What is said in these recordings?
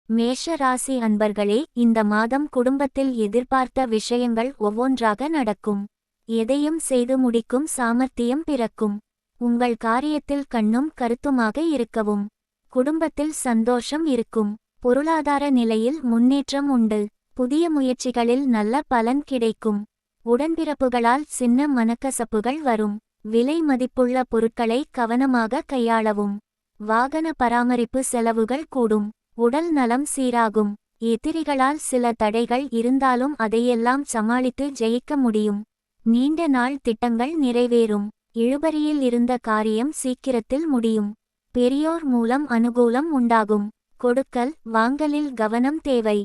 மேஷ ராசி அன்பர்களே, இந்த மாதம் குடும்பத்தில் எதிர்பார்த்த விஷயங்கள் ஒவ்வொன்றாக நடக்கும். எதையும் செய்து முடிக்கும் சாமர்த்தியம் பிறக்கும். உங்கள் காரியத்தில் கண்ணும் கருத்துமாக இருக்கவும். குடும்பத்தில் சந்தோஷம் இருக்கும். பொருளாதார நிலையில் முன்னேற்றம் உண்டு. புதிய முயற்சிகளில் நல்ல பலன் கிடைக்கும். உடன்பிறப்புகளால் சின்ன மனக்கசப்புகள் வரும். விலை மதிப்புள்ள பொருட்களை கவனமாக கையாளவும். வாகன பராமரிப்பு செலவுகள் கூடும். உடல் நலம் சீராகும். எதிரிகளால் சில தடைகள் இருந்தாலும் அதையெல்லாம் சமாளித்து ஜெயிக்க முடியும். நீண்ட நாள் திட்டங்கள் நிறைவேறும். இழுபறியில் இருந்த காரியம் சீக்கிரத்தில் முடியும். பெரியோர் மூலம் அனுகூலம் உண்டாகும். கொடுக்கல் வாங்கலில் கவனம் தேவை.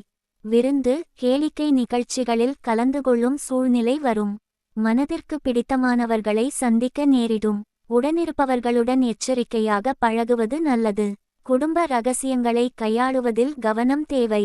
விருந்து கேளிக்கை நிகழ்ச்சிகளில் கலந்து கொள்ளும் சூழ்நிலை வரும். மனதிற்கு பிடித்தமானவர்களை சந்திக்க நேரிடும். உடனிருப்பவர்களுடன் எச்சரிக்கையாக பழகுவது நல்லது. குடும்ப ரகசியங்களை கையாளுவதில் கவனம் தேவை.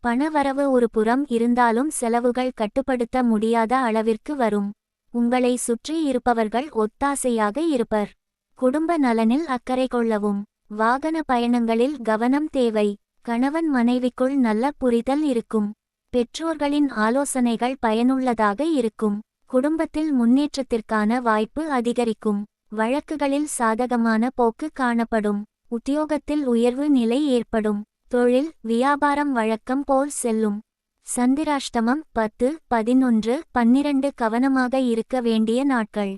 பணவரவு ஒரு புறம் இருந்தாலும் செலவுகள் கட்டுப்படுத்த முடியாத அளவிற்கு வரும். உங்களை சுற்றி இருப்பவர்கள் ஒத்தாசையாக இருப்பர். குடும்ப நலனில் அக்கறை கொள்ளவும். வாகன பயணங்களில் கவனம் தேவை. கணவன் மனைவிக்குள் நல்ல புரிதல் இருக்கும். பெற்றோர்களின் ஆலோசனைகள் பயனுள்ளதாக இருக்கும். குடும்பத்தில் முன்னேற்றத்திற்கான வாய்ப்பு அதிகரிக்கும். வழக்குகளில் சாதகமான போக்கு காணப்படும். உத்தியோகத்தில் உயர்வு நிலை ஏற்படும். தொழில் வியாபாரம் வழக்கம் போல் செல்லும். சந்திராஷ்டமம் 10, 11, 12 கவனமாக இருக்க வேண்டிய நாட்கள்.